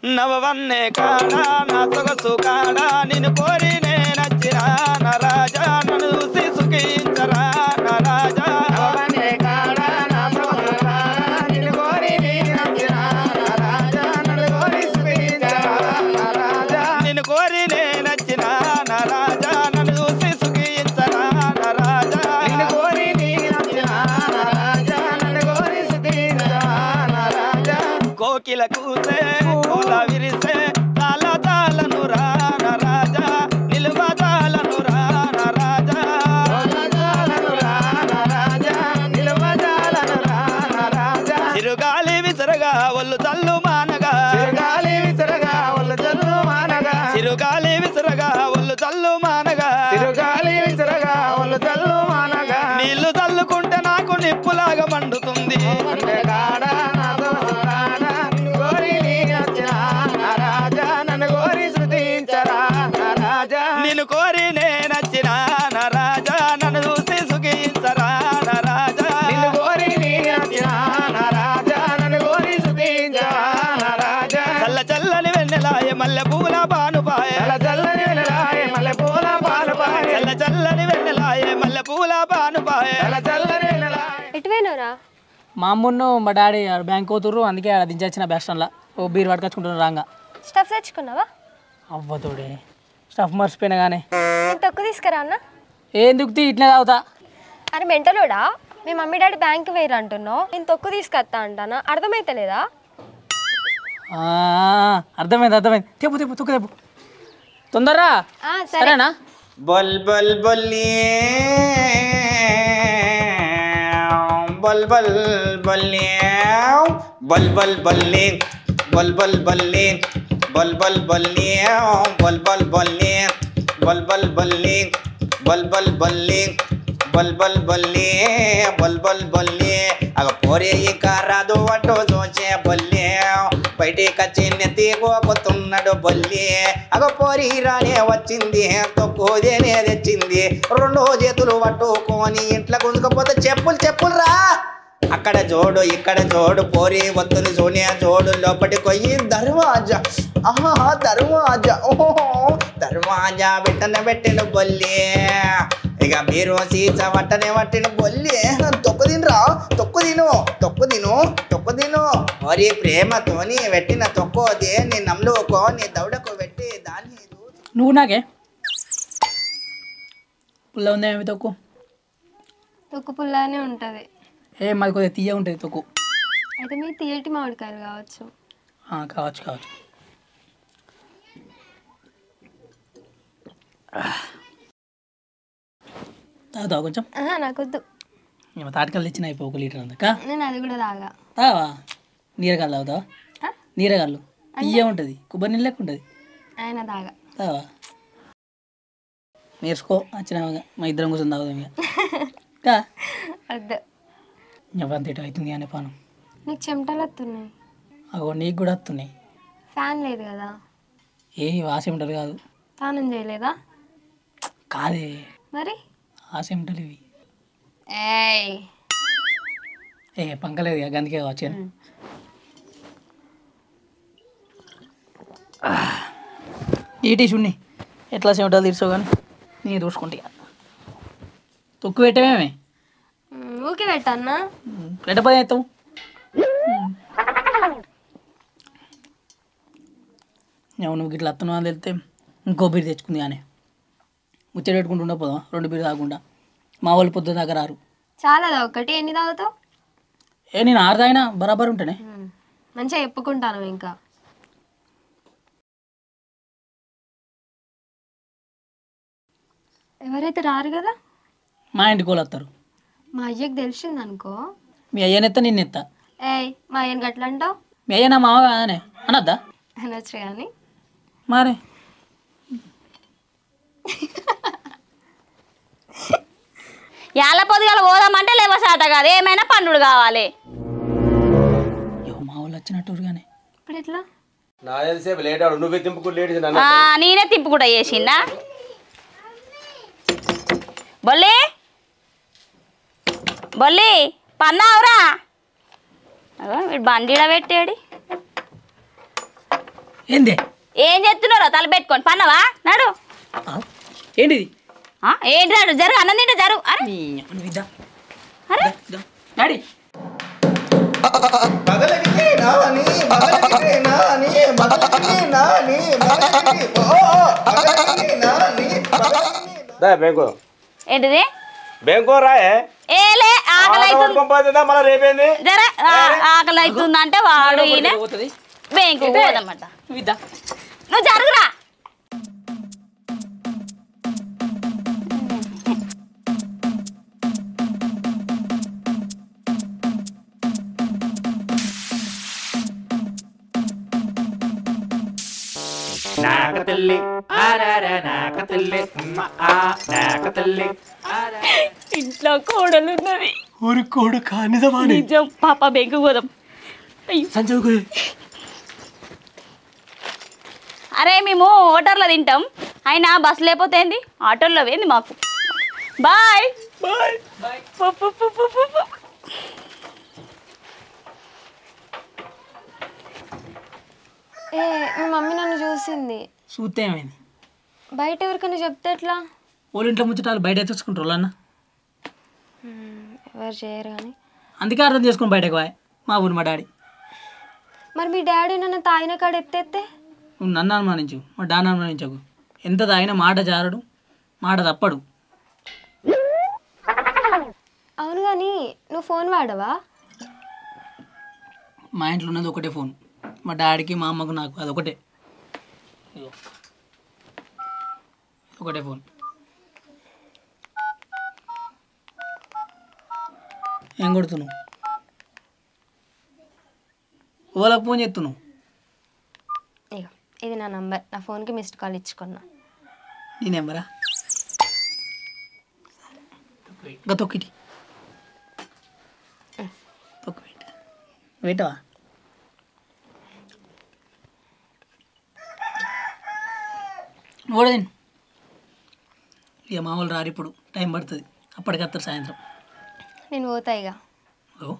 నవవన్నే కాడా నా సొగసు కాడా నిన్ను కోరి నేనచ్చినా నా రాజా నన్ను చూసి సుఖించరా నా రాజా నవవన్నే కాడా నా సొగసు కాడా నిన్ను కోరి నేనచ్చినా నా రాజా నన్ను కోరి సుఖించరా నా రాజా నిన్ను కోరి నేనచ్చినా నా రాజా నన్ను చూసి సుఖించరా నా రాజా నిన్ను కోరి నేనచ్చినా నా రాజా నన్ను కోరి సుఖించరా నా రాజా కోకిల కూసే విరిసే తాళ తాళను రా నా రాజా నిలువ తాళను రా నా రాజా తాళను రా నా రాజా నిలువ తాళను రా నా రాజా చిరుగాలి విసరగా ఒళ్ళు తల్లు మానగా చిరుగాలి విసరగా ఒళ్ళు తల్లు మానగా చిరుగాలి విసరగా ఒళ్ళు తల్లు మానగా చిరుగాలి విసరగా ఒళ్ళు తల్లు మానగా నీళ్లు తల్లుకుంటే నాకు నిప్పులాగా మండుతుంది నిన్ను కోరి నేనచ్చినా నా రాజా నన్ను చూసి సుఖించరా నా రాజా నిన్ను కోరి నేనచ్చినా నా రాజా నన్ను కోరి సుఖించరా నా రాజా చల్ల చల్లని వెన్నెలాయ మల్లె పూల పానుపాయ చల్లని వెన్నెలాయ మల్లె పూల పానుపాయ చల్ల చల్లని వెన్నెలాయ మల్లె పూల పానుపాయ చల్లని వెన్నెలాయ ఎటువైనరా మా అమ్మును మా డాడీ బ్యాంక్ పోతుర్రు అందుకే దించొచ్చిన బస్ స్టాండ్లో ఓ బీర్ పట్టుకొచ్చుకుంటున్నారు రాంగా స్టఫ్ తెచ్చుకున్నావా అవ్వతోడే స్టఫ్ మర్చిపోయినా కానీ తొక్కు తీసుకురా అన్న ఏం దుక్తి ఇట్లే తాగుతా అరే మెంటలోడా మీ మమ్మీ డాడీ బ్యాంక్ వేయరు అంటున్నావు నేను తొక్కు తీసుకొస్తా అంటానా అర్థమైతలేదా అర్థమైంది తెప్పు తొక్కు తెప్పు తొందరరా సరేనా బల్ బల్ బల్లి బల్ బల్ బల్లి బల్ బల్ బల్లి బల్ బల్ బల్లి బల్ బల్ బల్లి బల్ బల్ బల్లి బల్ బల్ బల్లి బల్ బల్ బల్లి బల్ బల్ బల్లి బల్ బల్ బల్లి అగ పోరే ఇంకా రాదు అటో జోచే బల్లి బయటికి వచ్చి నెత్తిపోతున్నాడు బల్లి అగ పోరి రానే వచ్చింది తొక్కుదేనే తెచ్చింది రెండు చేతులు పట్టుకొని ఇంట్లో గుంజుకపోతే చెప్పులు రా అక్కడ జోడు ఇక్కడ జోడు పోరి వత్తుని సోనియా జోడు లోపటి కొయ్యి దర్వాజా దర్వాజా ఓహో దర్వాజా పెట్టిన బొల్లి ఇక మీరు సీస వట్టిన బొల్లి తొక్కు తిను మరి ప్రేమతోని పెట్టిన తొక్కోదే నీ నమ్ముకో నీ దౌడకు పెట్టి దాన్ని నువ్వు నాకే పుల్ల ఉందా ఏమి తొక్కు పుల్లనే ఉంటుంది మాది కొద్దిగా తీయ ఉంటుంది తొక్కు అయితే మీరు తీయటి మామిడికాయలు కావచ్చు కావచ్చు తాగుతావా కొంచెం నాకొద్దు తాటికల్లు ఇచ్చిన అయిపో 1 లీటర్ అందుక నేను అది కూడా తావా నీరగాళ్ళు తాగుతావా నీరగాళ్ళు తీయ ఉంటుంది కొబ్బరి నీళ్ళు లెక్క ఉంటుంది ఆయన తావా నేర్చుకో వచ్చిన మా ఇద్దరం కూర్చొని తాగుదాం ఇక వద్దు అంతేట అవుతుంది అనే పానం నీకు చెమటలు వస్తున్నాయి అగో నీకు కూడా వస్తున్నాయి ఫ్యాన్ లేదు కదా ఆశమిటలు కాదు స్నానం చేయలేదా కాదే మరి ఆశమిటలు ఇవి పంకలేదు గందుకే వచ్చాను ఈ టీషుని ఎట్లా చెమటలు తీర్చావు కానీ నీ చూసుకుంటా తొక్కు పెట్టమేమే ఊకే పెట్టన్నా పెట్టపోతే అవుతావు నువ్వు ఇట్లా అత్తను అని వెళ్తే ఇంకో బీరు తెచ్చుకుంది కానీ ముచ్చట పెట్టుకుంటూ ఉండకపోదాం 2 బీరు తాగకుండా మా వాళ్ళు పొద్దున దాకా రారు చాలా ఒకటి ఎన్ని తాగుతావు నేను 6 తాగినా బరాబర్ ఉంటానే మంచిగా చెప్పుకుంటాను ఇంకా ఎవరైతే రారు కదా మా ఇంటికి వాళ్ళు వస్తారు మా అయ్యకి తెలిసింది అనుకో మీ అయ్యనెత్తా నిన్నెత్తా మా అయ్యని గట్ల అంటావు మీ అయ్య నా మావ కాదనే అనద్దా అనొచ్చు కానీ మరి యాల పొద్దుగాల పోదామంటే లేవసాట కాదు ఏమైనా పండుడు కావాలి మా వాళ్ళు వచ్చినట్టు కానీ ఇప్పుడు ఎట్లా నేనే తిప్పుకుంటా చేసిందా బొల్లి బొల్లి పన్నావురా వీడు బండిలో పెట్టాడు ఏంది ఏం చేస్తున్నారో తల పెట్టుకొని పన్నవా నాడు ఏంటిది ఏంటి నాడు జరుగు అన్నం తింటే జరుగు అరే విద్దా అరే డాడీ బ్యాంకు ఏంటిది బ్యాంకు రాయే ఏలే ఆకలి అవుతుంది మళ్ళీ రేపేంది జర ఆకలి అవుతుంది అంటే వాడు ఈయన బ్యాంకు పోదన్నమాట విద్దా నువ్వు జరుగురా నాకతల్లి ఆరారా నాకతల్లి నాకతల్లి ఇంట్లో కోడలు ఉన్నది ఊరి కోడు కానిదవాణి నిజం పాప బ్యాంకు పోదాం అయ్యో సంజయ్ అరే మేము హోటల్లో తింటాం అయినా బస్సు లేకపోతే ఏంది ఆటోల్లో ఏంది మాకు బాయ్ బాయ్ ఏ మీ మమ్మీ నన్ను చూసింది చూస్తే ఏమైంది బయట ఎవరికైనా చెప్తే ఎట్లా వాళ్ళ ఇంట్లో ముచ్చటాలు బయట తెచ్చుకుంటారు అన్న ఎవరు చేయరు కానీ అందుకే అర్థం చేసుకుని బయటకు పోయి మా ఊరు మా డాడీ మరి మీ డాడీ నన్ను తాగిన కాడ ఎత్తేస్తే నువ్వు నన్ను అనుమానించు మా డాన్ అనుమానించకు ఎంత తాగినా మాట జారడు మాట తప్పడు అవును కానీ నువ్వు ఫోన్ వాడవా మా ఇంట్లో ఉన్నది ఒకటే ఫోన్ మా డాడీకి మా అమ్మకు నాకు అదొకటే ఇదిగో. ఒకటే ఫోన్ ఏం కొడుతున్నావు ఓలకు ఫోన్ చేస్తున్నావు ఇగో ఇది నా నంబర్ నా ఫోన్కి మిస్డ్ కాల్ ఇచ్చుకున్నా నీ నెంబరా ఇంకా తొక్కిటి తొక్కు వెయిటవా ఓడదండి ఇక మా వాళ్ళు రారు ఇప్పుడు టైం పడుతుంది అప్పటికి వస్తారు సాయంత్రం నేను పోతా ఇక ఓ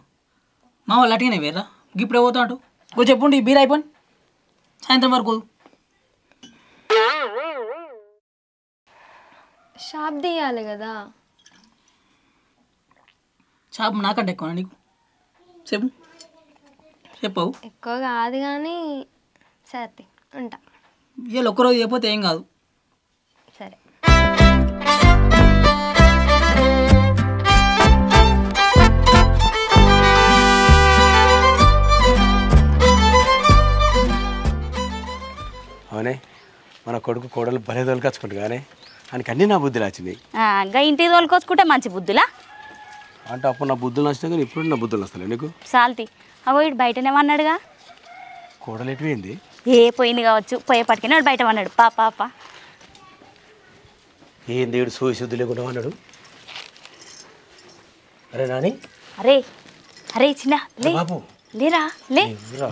మా వాళ్ళు అటుగానే వేరా ఇప్పుడే పోతా అటు ఓ చెప్పుండి బీర్ అయిపోయి సాయంత్రం వరకు షాప్ తీయాలి కదా షాప్ నాకంటే ఎక్కువ నీకు చెప్పు చెప్పవు ఎక్కువ కాదు కానీ సరే ఉంటా ఇవాళ ఒక్కరోజు చెప్పితే ఏం కాదు సరే అవునే మన కొడుకు కోడలు భలే తోలుకొచ్చుకుంటు కానీ ఆయనకి అన్నీ నా బుద్ధి వచ్చినాయి గా ఇంటికి తోలుకొచ్చుకుంటే మంచి బుద్ధులా అంటే అప్పుడు నా బుద్ధులు నచ్చినా కానీ ఇప్పుడు నా బుద్ధులు వస్తాయి నీకు సాల్తి అగో ఇటు బయటనే అన్నాడుగా కోడలు ఎటువైంది ఏ పోయింది కావచ్చు పోయేపటికినాడు బయట అన్నాడు పాప ఏం దేవుడు శుద్ధి లేకుండా అన్నాడు అరే నాని అరే అరే చిన్న లే బాబు లేరా లే ఎవరా?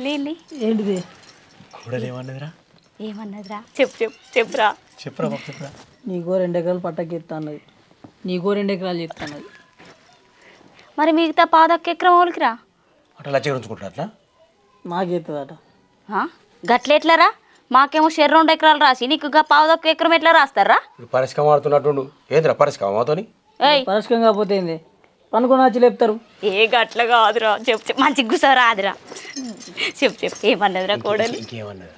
లే లే ఏంటిది కోడలు ఏమన్నదిరా ఏమన్నదిరా చెప్పురా చెప్పురా బాబు చెప్పురా నీకో 2 ఎకరాలు పట్టకి ఎత్తా అన్నది నీకో 2 ఎకరాలు చెప్తా అన్నది మరి మిగతా పాదొక్క ఎకరం ఓలికిరా అట్లా లచ్చ ఉంచుకుంటా అట్లా మాకెత్తదట గట్లెట్లరా మాకేమో 2 ఎకరాలు రాసి నీకు పాదొక్క ఎకరం ఎట్లా రాస్తారా ఇప్పుడు పరిష్కారం ఆడుతున్నట్టు ఏంద్రా పరిష్కారం అవుతాని ఏయ్ పరస్కం కాకపోతే ఏంది పనుకొని వచ్చి లేపుతారు ఏ గట్ల కాదురా చెప్పు మంచి గుస రాదురా చెప్పు ఏమన్నదిరా కోడలు ఇంకేమన్నదా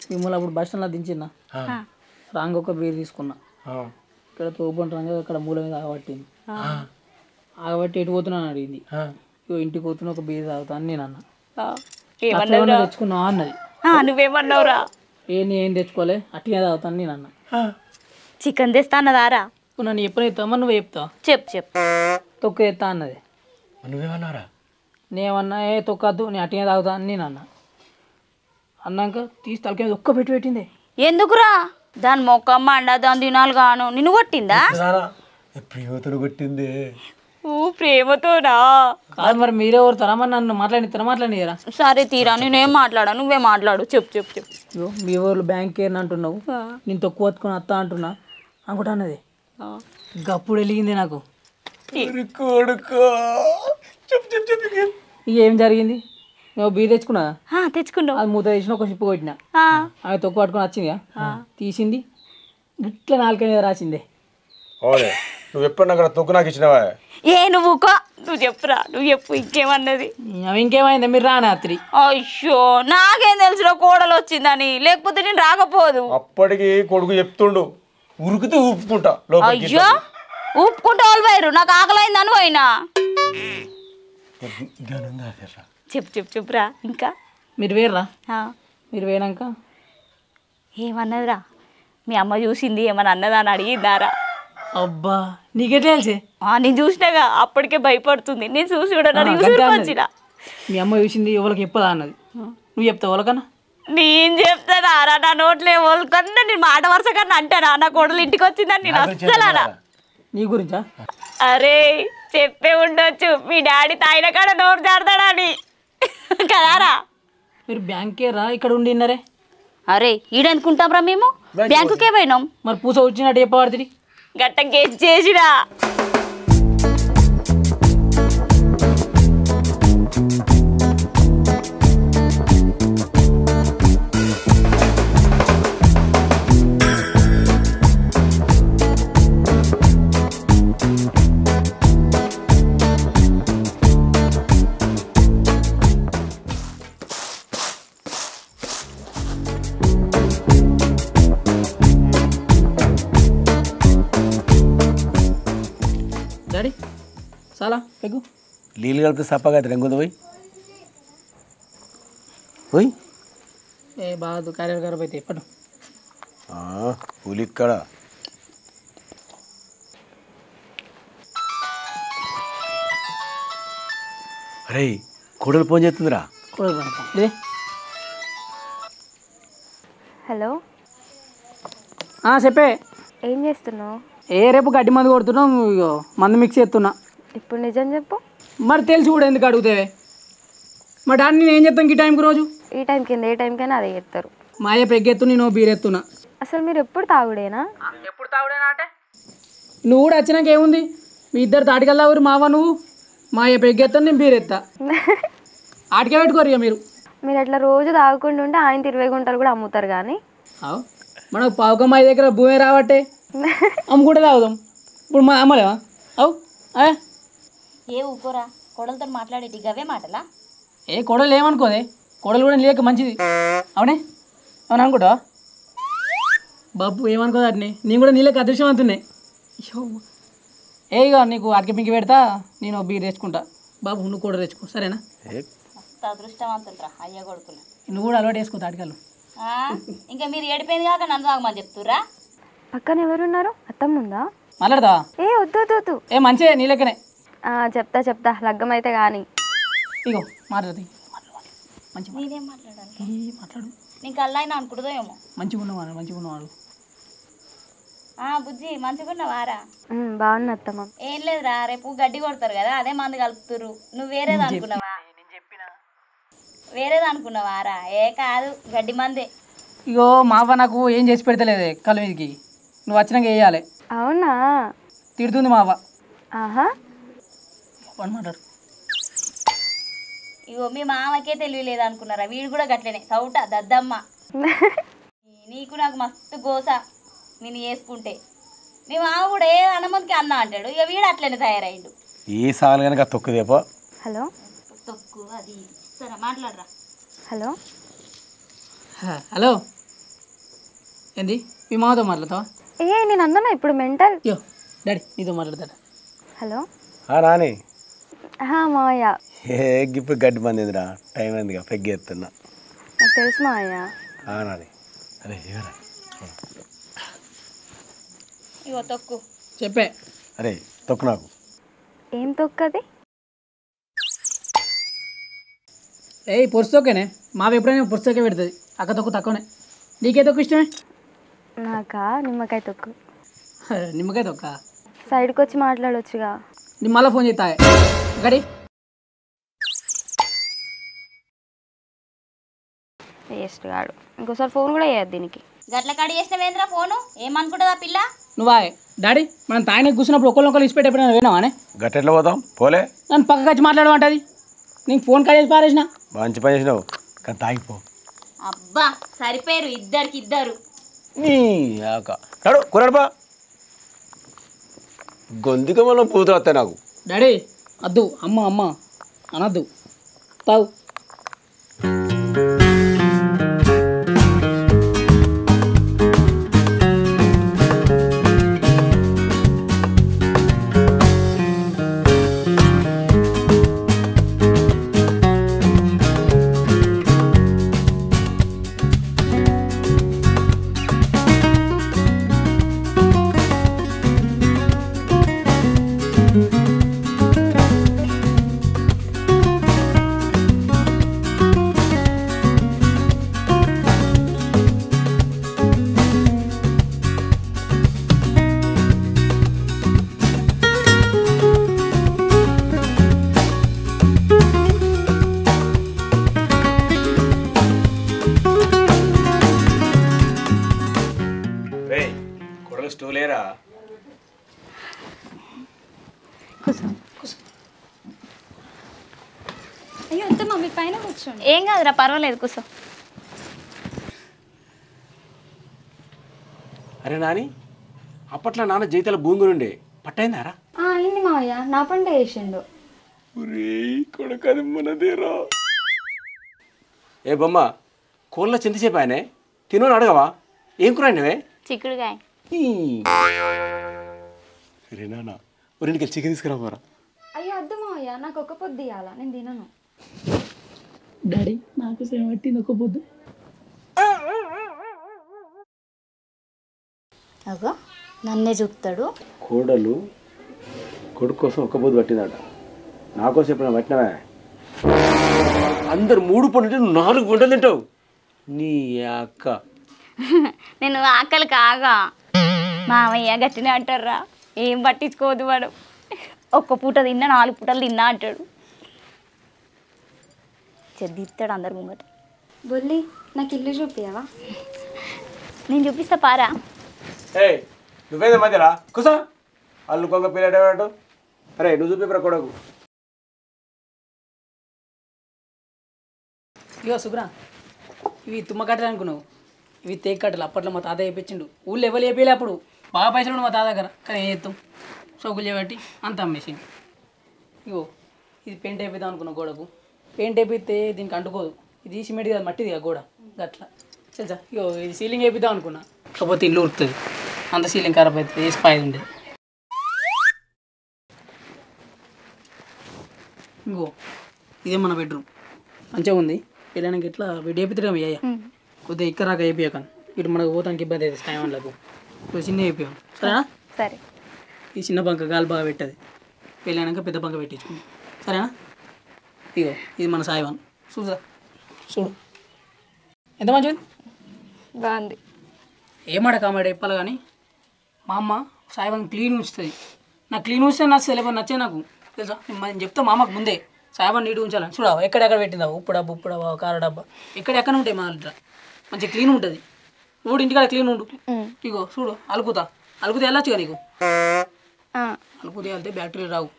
మిమ్మల్ని అప్పుడు బస్ స్టాండ్లో దించినా రాంగ్ ఒక బీర్ తీసుకున్నా ఇక్కడ తోపుంటు రంగా ఇక్కడ మూల మీద ఆగబట్టింది ఆగబట్టి ఎటు పోతున్నాను అడిగింది ఇగో ఇంటికి పోతున్నా ఒక బీర్ తాగుతాను నేను అన్న ఏమన్నా తెచ్చుకున్నా అన్నది నువ్వేమన్నావురా ఏం తెచ్చుకోలే అట్టిగా తాగుతాను నేను అన్న చికెన్ తెస్తా అన్నదారా నన్ను ఎప్పుడు చెప్తామా నువ్వు చెప్తావు చెప్పు తొక్కు ఎత్తా అన్నది నువ్వేమన్నారా నేమన్నా ఏ తొక్కద్దు నేను అట్టిగా తాగుతా అని నేను అన్నా అన్నాక తీసి తలకి మీద ఒక్క పెట్టింది ఎందుకురా దాని మొక్కమ్మ అండ దాని దినాలు గాను నిన్ను కొట్టిందా ప్రియతను కొట్టింది ప్రేమతోనా కాదు మరి మీరే ఊరుతారా మరి నన్ను మాట్లాడిరా సరే తీరా నేనేం మాట్లాడా నువ్వే మాట్లాడు చెప్పు మీ ఊర్లో బ్యాంక్ ఏర్ని అంటున్నావు నేను తక్కువ వత్తుకొని వస్తా అంటున్నా అనుకుంటా అన్నది గప్పుడు వెలిగింది నాకు కొడుకో చెప్పు ఇక ఏం జరిగింది నువ్వు బీర్ తెచ్చుకున్నా తెచ్చుకున్నావు. అది మూత తెచ్చిన ఒక షిప్పు కొట్టిన ఆ, ఆమె తొక్కు పట్టుకొని వచ్చిందిగా తీసింది ఇట్లా నాలుక మీద రాసిందే. ఓలే నువ్వు ఎప్పుడు అక్కడ తొక్కు నాకు ఇచ్చినావా? నువ్వు నువ్వు చెప్పురా, నువ్వు చెప్పు ఇంకేమన్నది. అవి ఇంకేమైందా మీరు రాని రాత్రి? అయ్యో నాకేం తెలుసురా కోడలు వచ్చిందని, లేకపోతే నేను రాకపోదు. అప్పటికి కొడుకు చెప్తుండు ఉరికితే ఊపుకుంటా. అయ్యో ఊపుకుంటూ వాళ్ళు పోయారు, నాకు ఆకలైందని పోయినా. చెప్పురా ఇంకా. మీరు వేర్రా, మీరు వేనాక ఏమన్నదిరా? మీ అమ్మ చూసింది ఏమన్నా అన్నదా అని అడిగిందారా? అబ్బా నీకెట్లా తెలిసే? నేను చూసినాగా, అప్పటికే భయపడుతుంది. నేను చూసి వచ్చిన మీ అమ్మ చూసింది ఎవరికి చెప్పదా అన్నది. నువ్వు చెప్తావు ఎవరికన్నా? నేను చెప్తానా? నా నోట్లే వాళ్ళకన్నా నేను మాట వరుస కన్నా అంటానా నా కోడలు ఇంటికి వచ్చిందని నేను అస్సలనా? నీ గురించా? అరే చెప్పే ఉండొచ్చు, మీ డాడీ తాయిన కాడ నోరు జాడతాడని కదారా. మీరు బ్యాంకే రా, ఇక్కడ ఉండిన్నారే. అరే ఈడనుకుంటాం రా, మేము బ్యాంకుకే పోయినాం. మరి పూస వచ్చినట్టు చెప్పబడుతుంది. గట్ట గెస్ చేసిరా. డాడీ చాలా పెగ్గు నీళ్ళు కలిపితే సప్పగా రంగుంది పోయి పోయి ఏ బాదు కార్యాలు ఖరాబ్ అయితే పట్టు. పులి ఇక్కడ అరే కోడలు ఫోన్ చేస్తుందిరా. హలో చెప్పే. ఏం చేస్తున్నావు? రేపు గడ్డి మందు కొడుతున్నాం, మందు మిక్స్ చేస్తున్నా. ఇప్పుడు నిజం చెప్పు. మరి తెలిసి కూడా ఎందుకు అడుగుతావే? మా డాడీ నేను ఏం చెప్తాను ఈ టైంకి? రోజు ఈ టైం కింద ఏ టైంకైనా అదే చెప్తారు. మా అయ్య పెగ్గెత్తు, నేను బీర్ ఎత్తున్నా. అసలు మీరు ఎప్పుడు తాగుడేనా? ఎప్పుడు తాగుడేనా అంటే నువ్వు కూడా వచ్చినాక ఏముంది? మీ ఇద్దరు తాటికల్లా ఊరు మావా, నువ్వు మా అయ్య పెగ్గెత్తాను, నేను బీర్ ఎత్తా. ఆటికే పెట్టుకోరు ఇక మీరు. మీరు అట్లా రోజు తాగకుండా ఉంటే ఆయన 20 గుంటలు కూడా అమ్ముతారు. కానీ మనకు పావుకమ్మ 5 ఎకరాల భూమి రావట్టే అమ్ముకుంటే తాగుదాం. ఇప్పుడు మా అమ్మలేవా? ఊకోరా, కోడలతో మాట్లాడేటి గవే మాటలా? కోడలు ఏమనుకోదే, కోడలు కూడా లేక మంచిది. అవునే అవును అనుకుంటావా? బాబు ఏమనుకోదు అట్ని, నేను కూడా నీళ్ళకి అదృష్టం అంటున్నాయి. ఇక నీకు అడికి పింకి పెడతా, నేను బీర్ తెచ్చుకుంటా. బాబు నువ్వు కూడా తెచ్చుకో, సరేనా? అదృష్టవంతులరా అయ్య కొడుకులు. నువ్వు కూడా అలవాటు వేసుకో తాటికల్లు. ఇంకా మీరు ఏడిపోయింది కాక నన్ను తాగమని చెప్తురా? పక్కన ఎవరున్నారు? అత్తమ్మ ఉందా? మాట్లాడతావా? వద్దు మంచిగా నీ లెక్కనే. చెప్తా లగ్గం అయితే కానీ. ఇగో మాట్లాడు, నేనేం మాట్లాడాలి? మాట్లాడు. నీకు అల్లైనా అనుకుంటుందో ఏమో. మంచిగా ఉన్నవాడు. బుజ్జి మంచిగా ఉన్నవారా? బాగున్నా అత్తమ్మ. ఏం లేదురా, రేపు గడ్డి కొడతారు కదా, అదే మందు కలుపుతురు. నువ్వు వేరేది అనుకున్నావా? వేరేది అనుకున్నావారా? కాదు, గడ్డి మందే. ఇగో మావ నాకు ఏం చేసి పెడతలేదే కళ్ళ మీదకి, నువ్వు వచ్చినాక వేయాలి. అవునా? తిడుతుంది మావ. మాట్లాడు. ఇగో మీ మామకే తెలియలేదు అనుకున్నారా? వీడు కూడా గట్లనే సౌట దద్దమ్మ. నీకు నాకు మస్తు గోస నేను వేసుకుంటే. మీ మామ కూడా ఏ అన్నమందికి అన్న అంటాడు, ఇక వీడు అట్లనే తయారయ్యాడు. ఈ సాలు కనుక తొక్కుదేపో. హలో తొక్కు అది సరే మాట్లాడరా. హలో ఏంది? మీ మామతో మాట్లాడతావా? నేను అన్నా ఇప్పుడు మెంటల్. డాడీ నీతో మాట్లాడతాడా? హలో నాని మావయ్య. ఇప్పుడు గడ్డి మందిరా, టైం అయిందిగా, పెగ్గేస్తున్నా. నాకు తెలుసు మావయ్య. నాని అరే ఇగో తొక్కు. చెప్పే. అరే తొక్కు నాకు. ఏం తొక్కది? పొరుసు తొక్కేనే. మావి ఎప్పుడైనా పొరుసు తొక్కే పెడుతుంది. అక్క తొక్కు తక్కువనే. నీకే తొక్కు ఇష్టమే? నాకా నిమ్మకాయ తొక్కు. నిమ్మకాయ తొక్క సైడ్కి వచ్చి మాట్లాడొచ్చుగా. నేను మళ్ళీ ఫోన్ చేస్తా గడి. వేస్ట్ గాడు, ఇంకోసారి ఫోన్ కూడా చేయద్దు దీనికి. గట్ల కాడి చేసినవేంద్రా ఫోను? ఏమనుకుంటుందా పిల్ల? నువ్వా డాడీ మనం తాయిన కూర్చున్నప్పుడు ఒకళ్ళొకళ్ళు ఇచ్చిపెట్టి ఎప్పుడైనా వినావానే? గట్టెట్లో పోతాం పోలే. నన్ను పక్కకి వచ్చి మాట్లాడమంటది. నీకు ఫోన్ కాల్ చేసి పారేసిన. మంచి పని చేసినావు కానీ తాగిపో. అబ్బా సరిపోయారు ఇద్దరికి ఇద్దరు. నీ ఆక నడు కొరడబా గొంతుక మనం పూతలు వస్తాయి నాకు. డాడీ అద్దు అమ్మ అమ్మ అనద్దు తావు. స్టూలేరా అయ్యో వద్దమ్మా మీ పైన కూర్చోండి. ఏం కాదురా పర్వాలేదు కూర్చో. అరే నాని అప్పట్లో నాన్న జీతాల భూమి ఉండే పట్టయిందారా? అయింది మావయ్య, నా పంట వేసిండు. కొడుకది మనదేరా. ఏ బొమ్మ కోళ్ళ చింతసేపు ఆయనే తిను అడగవా? ఏం కూర నువ్వే? చిక్కుడుకాయ. రే నాన్న ఒరింటికి చికెన్ తీసుకురావారా? అయ్యో వద్దు మావయ్య, నాకు ఒక పొద్దు ఇవ్వాలా, నేను తినను. డాడీ నాకు సేమ పట్టింది ఒక పొద్దు. అగో నన్నే చూపుతాడు. కోడలు కొడుకు కోసం ఒక్క పొద్దు పట్టిందట. నా కోసం ఎప్పుడైనా పట్టినవా? అందరు 3 పూటలు తింటే 4 పూటలు తింటావు. నీ అక్క నేను ఆకలి కాగా మామయ్య గట్టినే అంటారా, ఏం పట్టించుకోవద్దు వాడు. ఒక్క పూట తిన్నా 4 పూటలు తిన్నా అంటాడు. చెద్దిస్తాడు అందరు ముంగట. బొల్లి నాకు ఇల్లు చూపియవా? నేను చూపిస్తా పారా. నువ్వేదా మధ్యరా కుసా అల్లు కొంగ పిల్లడు. అరే నువ్వు చూపి కొడకు. ఇగో సుబ్రా, ఇవి తుమ్మ కట్టలు అనుకున్నావు, ఇవి తేగ కట్టలు. అప్పట్లో మా తాత వేయించిండు. ఊళ్ళో ఎవరు వేపేలే అప్పుడు. బాగా పైసలు ఉండు మా తాత దగ్గర. కానీ ఏం చేస్తాం, సోకులు చేయబట్టి అంత అమ్మేసి. ఇగో ఇది పెయింట్ అయిపోతాం అనుకున్నావు గోడకు. పెయింట్ అయిపోతే దీనికి అంటుకోదు. ఇది సిమెంట్ కాదు మట్టిది గోడ అట్లా తెలుసా. ఇగో ఇది సీలింగ్ అయిపోతాం అనుకున్నా, కాకపోతే ఇల్లు ఉరుకుతుంది. అంత సీలింగ్ ఖరాబ్ అవుతుంది, వేసి పాయి ఉండే. ఇంకో ఇదే మన బెడ్రూమ్, మంచిగా ఉంది. పిల్లలకి ఇట్లా బెడ్ వేపితే అయ్యా కొద్దిగా ఇక్కడ రాక వేపియాకని. ఇటు మనకు పోతానికి ఇబ్బంది అవుతుంది సాయమాన్లకు. ఇప్పుడు చిన్న వేపియాం సరేనా? సరే. ఈ చిన్న బంక గాలి బాగా పెట్టదు, పెళ్ళైనాక పెద్ద బంక పెట్టించుకుంది సరేనా? ఇగో ఇది మన సాయివాన్. చూసా చూడు ఎంత మంచిది. బాగుంది. ఏమాట కామాడ చెప్పాలి కానీ మా అమ్మ సాయిబాన్ క్లీన్ ఉంచుతుంది. నాకు క్లీన్ ఉంచితే నచ్చలేదు, లేకపోతే నచ్చే నాకు తెలుసా. నేను చెప్తా మా అమ్మకు ముందే సాయిబాన్ నీట్గా ఉంచాలని. చూడవా ఎక్కడెక్కడ పెట్టిందావు, ఉప్పు డబ్బా కార డబ్బా ఎక్కడెక్కడ ఉంటాయి మా ఇంట్లో. మంచిగా క్లీన్ ఉంటుంది. నువ్వు ఇంటికాడ క్లీన్ ఉండు. ఇగో చూడు అలుకుతా వెళ్ళొచ్చుగా నీకు. అలుకుతే వెళ్తే బ్యాక్టీరియా రావు,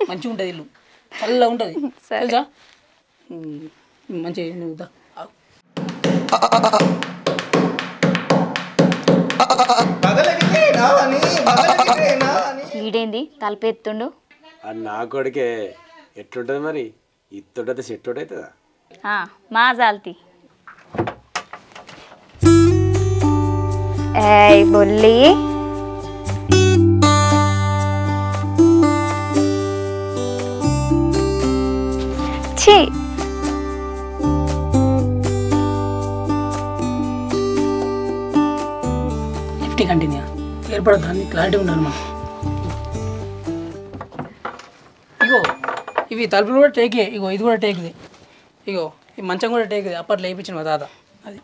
మంచిగా ఉంటుంది ఇల్లు, చల్లగా ఉంటుంది తెలుసా. మంచిగా నువ్వు ఈడేంది తలపెత్తుండు. అది నా కొడుకే. ఎట్లుంటుంది మరి, ఇత్తుంటే సెట్ అవుతుందా? మా జాల్తి. ఏయ్ బొల్లి, ఛీ ఎఫ్టీ కంటిన్యూ ఏర్పడదు అన్ని క్లారిటీ ఉండాలి మనం. ఇగో ఇవి తలుపులు కూడా టేకే. ఇగో ఇది కూడా టేక్ది. ఇగో ఈ మంచం కూడా టేక్ది. అప్పట్లో వేయించిన మా తాత అది.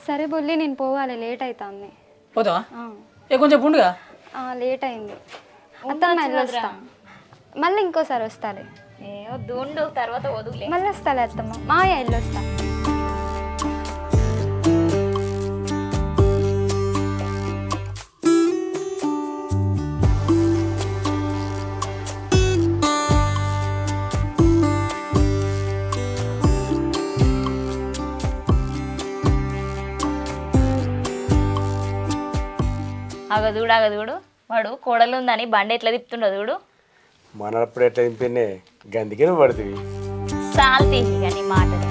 సరే బొల్లి నేను పోవాలి, లేట్ అవుతుంది. పోతావా? కొంచెం పుండుగా లేట్ అయింది. అత్తమ్మ వెళ్ళొస్తా, మళ్ళీ ఇంకోసారి వస్తాలే. దూండు తర్వాత వదులే. మళ్ళీ వస్తాలే అత్తమ్మ. మావయ్య వెళ్ళొస్తా. అగదూడు వాడు కోడలు ఉందని బండి ఎట్లా తిప్పుతుండో చూడు. మనప్పుడు ఎట్లా దింపినే గందికి నువ్వు పడుతుంది. చాలు తీసి నీ మాటలు.